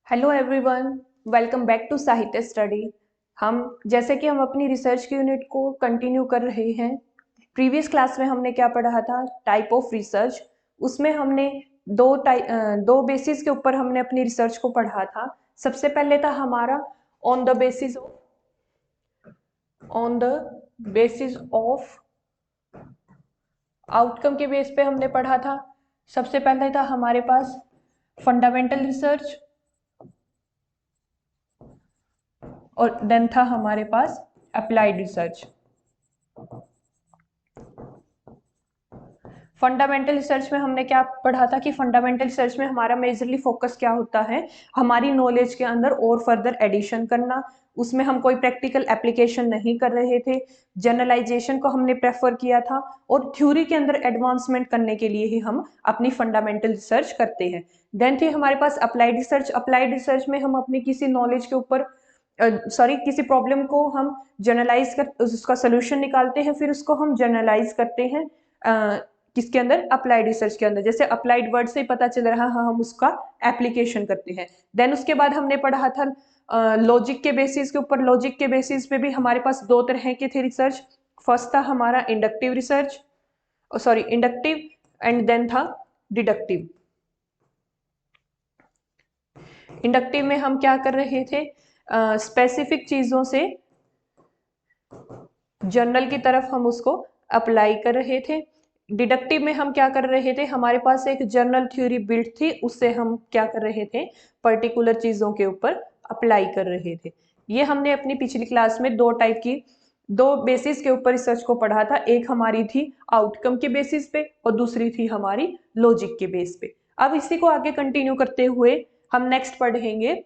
Hello everyone, welcome back to Sahitya study. जैसे कि हम अपनी रिसर्च की यूनिट को कंटिन्यू कर रहे हैं। प्रीवियस क्लास में हमने क्या पढ़ा था? Type of research. उसमें हमने दो बेसिस के ऊपर हमने अपनी रिसर्च को पढ़ा था। सबसे पहले था हमारा on the basis of outcome के बेस पे हमने पढ़ा था। सबसे पहले था हमारे पास फंडामेंटल रिसर्च और देन था हमारे पास अप्लाइड रिसर्च। फंडामेंटल रिसर्च में हमने क्या पढ़ा था कि फंडामेंटल रिसर्च में हमारा मेजरली फोकस क्या होता है? हमारी नॉलेज के अंदर और फर्दर एडिशन करना। उसमें हम कोई प्रैक्टिकल एप्लीकेशन नहीं कर रहे थे, जनरलाइजेशन को हमने प्रेफर किया था और थ्योरी के अंदर एडवांसमेंट करने के लिए ही हम अपनी फंडामेंटल रिसर्च करते हैं। देन थी हमारे पास अप्लाइड रिसर्च। अप्लाइड रिसर्च में हम अपनी किसी नॉलेज के ऊपर किसी प्रॉब्लम को हम जनरलाइज कर उसका सोल्यूशन निकालते हैं, फिर उसको हम जनरलाइज करते हैं किसके अंदर? अप्लाइड रिसर्च के अंदर। जैसे अप्लाइड वर्ड से ही पता चल रहा है, हम उसका एप्लीकेशन करते हैं। देन उसके बाद हमने पढ़ा था लॉजिक के बेसिस के ऊपर। लॉजिक के बेसिस पे भी हमारे पास दो तरह के थे रिसर्च। फर्स्ट था हमारा inductive research, inductive, and then था डिडक्टिव। इंडक्टिव में हम क्या कर रहे थे? स्पेसिफिक चीजों से जनरल की तरफ हम उसको अप्लाई कर रहे थे। डिडक्टिव में हम क्या कर रहे थे? हमारे पास एक जनरल थ्योरी बिल्ड थी, उससे हम क्या कर रहे थे? पर्टिकुलर चीजों के ऊपर अप्लाई कर रहे थे। ये हमने अपनी पिछली क्लास में दो बेसिस के ऊपर रिसर्च को पढ़ा था। एक हमारी थी आउटकम के बेसिस पे और दूसरी थी हमारी लॉजिक के बेस पे। अब इसी को आगे कंटिन्यू करते हुए हम नेक्स्ट पढ़ेंगे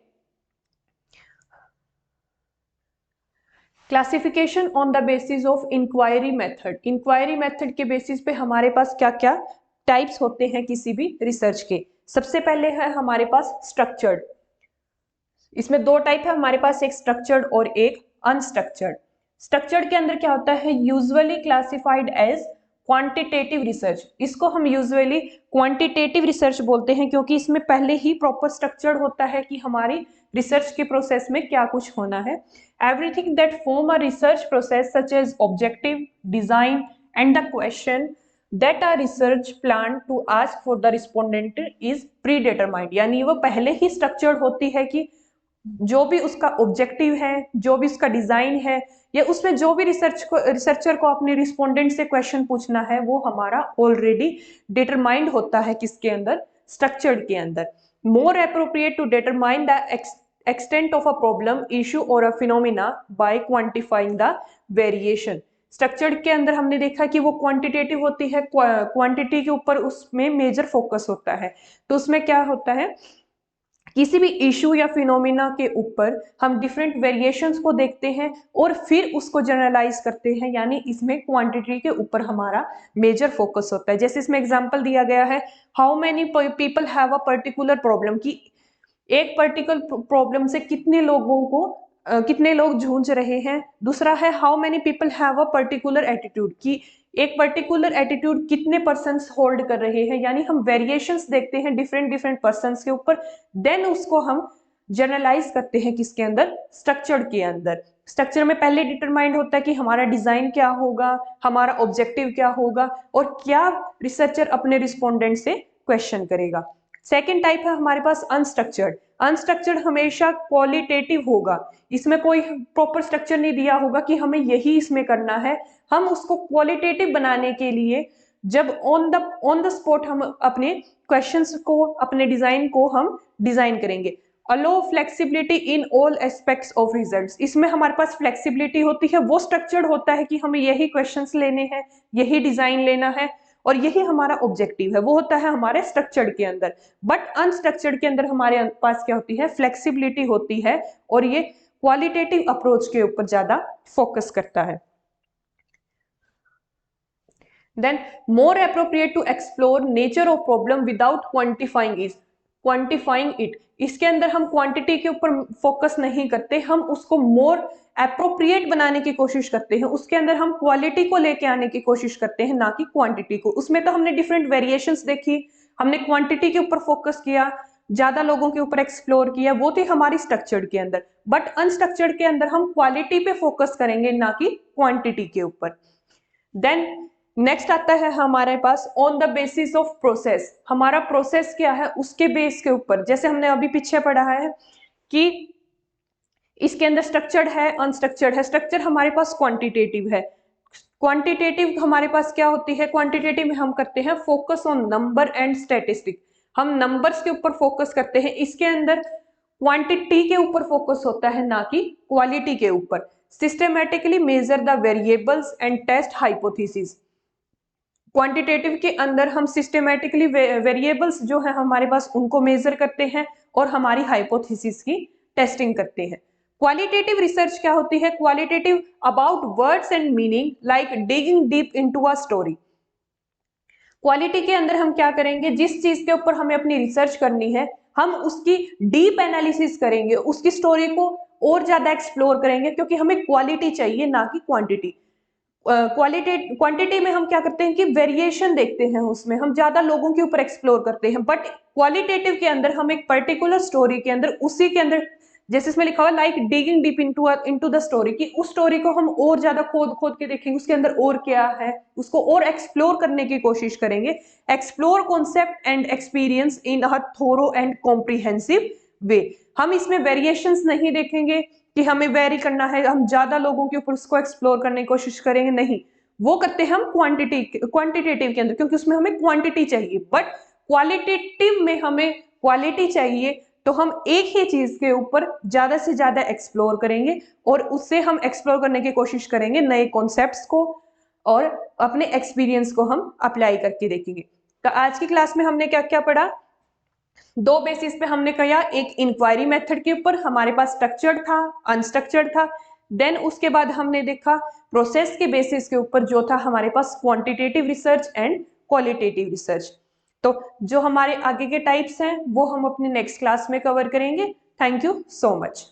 classification on the basis of inquiry method. Inquiry method के बेसिस पे हमारे पास क्या क्या टाइप्स होते हैं किसी भी रिसर्च के। सबसे पहले है हमारे पास स्ट्रक्चर्ड। इसमें दो टाइप है हमारे पास, एक स्ट्रक्चर्ड और एक अनस्ट्रक्चर्ड। स्ट्रक्चर्ड के अंदर क्या होता है? Usually classified as quantitative research. इसको हम यूजुअली क्वांटिटेटिव रिसर्च बोलते हैं क्योंकि इसमें पहले ही प्रॉपर स्ट्रक्चर्ड होता है कि हमारी रिसर्च के प्रोसेस में क्या कुछ होना है। Everything that form a research process such as objective, design and the question that a research plan to ask for the respondent is predetermined। यानी वो पहले ही स्ट्रक्चर्ड होती है कि जो भी उसका ऑब्जेक्टिव है, जो भी उसका डिजाइन है, या उसमें जो भी रिसर्चर को अपने रिस्पोंडेंट से क्वेश्चन पूछना है, वो हमारा ऑलरेडी डिटरमाइंड होता है किसके अंदर? स्ट्रक्चर्ड के अंदर। More appropriate to determine the extent of a problem, issue or a phenomena by quantifying the variation। Structured के अंदर हमने देखा कि वो क्वांटिटेटिव होती है, क्वांटिटी के ऊपर उसमें मेजर फोकस होता है। तो उसमें क्या होता है? किसी भी इशू या फिनोमिना के ऊपर हम डिफरेंट वेरिएशंस को देखते हैं और फिर उसको जनरलाइज करते हैं, यानी इसमें क्वांटिटी के ऊपर हमारा मेजर फोकस होता है। जैसे इसमें एग्जांपल दिया गया है, how many people have a particular problem, कि एक पर्टिकुलर प्रॉब्लम से कितने लोग जूझ रहे हैं। दूसरा है how many people have a particular attitude, कि एक पर्टिकुलर एटीट्यूड कितने पर्सन्स होल्ड कर रहे हैं, यानी हम वेरिएशंस देखते हैं डिफरेंट डिफरेंट पर्सन्स के ऊपर। देन उसको हम जनरलाइज करते हैं किसके अंदर? स्ट्रक्चर के अंदर। स्ट्रक्चर में पहले डिटरमाइंड होता है कि हमारा डिजाइन क्या होगा, हमारा ऑब्जेक्टिव क्या होगा और क्या रिसर्चर अपने रिस्पोंडेंट से क्वेश्चन करेगा। सेकेंड टाइप है हमारे पास अनस्ट्रक्चर्ड। अनस्ट्रक्चर्ड हमेशा क्वालिटेटिव होगा। इसमें कोई प्रॉपर स्ट्रक्चर नहीं दिया होगा कि हमें यही इसमें करना है। हम उसको क्वालिटेटिव बनाने के लिए जब ऑन द स्पॉट हम अपने क्वेश्चंस को, अपने डिजाइन को हम डिजाइन करेंगे। Allow flexibility in all aspects of results. इसमें हमारे पास फ्लेक्सिबिलिटी होती है, वो स्ट्रक्चर्ड होता है कि हमें यही क्वेश्चंस लेने हैं, यही डिजाइन लेना है और यही हमारा ऑब्जेक्टिव है, वो होता है हमारे स्ट्रक्चर्ड के अंदर। बट अनस्ट्रक्चर्ड के अंदर हमारे पास क्या होती है? फ्लेक्सिबिलिटी होती है और ये क्वालिटेटिव अप्रोच के ऊपर ज्यादा फोकस करता है। Then more appropriate to explore nature of problem without quantifying it. इसके अंदर हम क्वांटिटी के ऊपर फोकस नहीं करते, हम उसको मोर अप्रोप्रिएट बनाने की कोशिश करते हैं। उसके अंदर हम क्वालिटी को लेके आने की कोशिश करते हैं, ना कि क्वांटिटी को। उसमें तो हमने डिफरेंट वेरिएशंस देखी, हमने क्वांटिटी के ऊपर फोकस किया, ज्यादा लोगों के ऊपर एक्सप्लोर किया, वो थी हमारी स्ट्रक्चर्ड के अंदर। बट अनस्ट्रक्चर्ड के अंदर हम क्वालिटी पे फोकस करेंगे, ना कि क्वांटिटी के ऊपर। देन नेक्स्ट आता है हमारे pass on the basis of process. हमारा प्रोसेस क्या है उसके बेस के ऊपर, जैसे हमने अभी पीछे पढ़ा है कि इसके अंदर स्ट्रक्चर्ड है, अनस्ट्रक्चर्ड है। स्ट्रक्चर हमारे पास क्वांटिटेटिव है। क्वांटिटेटिव हमारे पास क्या होती है, क्वांटिटेटिव में हम करते हैं focus on number and statistic, हम नंबर्स के ऊपर फोकस करते हैं। इसके अंदर क्वांटिटी के ऊपर फोकस होता है, ना कि क्वालिटी के ऊपर। Systematically measure the variables and test hypothesis. Quantitative के अंदर हम सिस्टमैटिकली वेरिएबल्स जो है हमारे पास उनको मेजर करते हैं और हमारी हाइपोथेसिस की टेस्टिंग करते हैं। क्वालिटेटिव रिसर्च क्या होती है, qualitative about words and meaning like digging deep into a story. Quality के अंदर हम क्या करेंगे, जिस चीज के ऊपर हमें अपनी रिसर्च करनी है हम उसकी डीप एनालिसिस करेंगे, उसकी स्टोरी को और ज्यादा एक्सप्लोर करेंगे, क्योंकि हमें क्वालिटी चाहिए ना कि क्वांटिटी। क्वांटिटी में हम क्या करते हैं कि वेरिएशन देखते हैं, उसमें हम ज्यादा लोगों के ऊपर एक्सप्लोर करते हैं। बट क्वालिटेटिव के अंदर हम एक पर्टिकुलर स्टोरी के अंदर, उसी के अंदर जैसे इसमें लिखा हुआ like digging deep into the story, कि उस स्टोरी को हम और ज्यादा खोद खोद के देखेंगे, उसके अंदर और क्या है, उसको और एक्सप्लोर करने की कोशिश करेंगे। Explore concept and experience in a thorough and comprehensive way. हम इसमें वेरिएशंस नहीं देखेंगे कि हमें वेरी करना है, हम ज्यादा लोगों के ऊपर उसको एक्सप्लोर करने की कोशिश करेंगे, नहीं। वो करते हैं हम क्वांटिटेटिव के अंदर, क्योंकि उसमें हमें क्वांटिटी चाहिए। बट क्वालिटेटिव में हमें क्वालिटी चाहिए, तो हम एक ही चीज के ऊपर ज्यादा से ज्यादा एक्सप्लोर करेंगे और उससे हम एक्सप्लोर करने की कोशिश करेंगे नए कॉन्सेप्ट्स को, और अपने एक्सपीरियंस को हम अप्लाई करके देखेंगे। तो आज की क्लास में हमने क्या क्या पढ़ा, दो बेसिस पे हमने कहा, एक इंक्वायरी मेथड के ऊपर हमारे पास स्ट्रक्चर्ड था, अनस्ट्रक्चर्ड था। देन उसके बाद हमने देखा प्रोसेस के बेसिस के ऊपर जो था हमारे पास quantitative research and qualitative research. तो जो हमारे आगे के टाइप्स हैं वो हम अपने नेक्स्ट क्लास में कवर करेंगे। Thank you so much.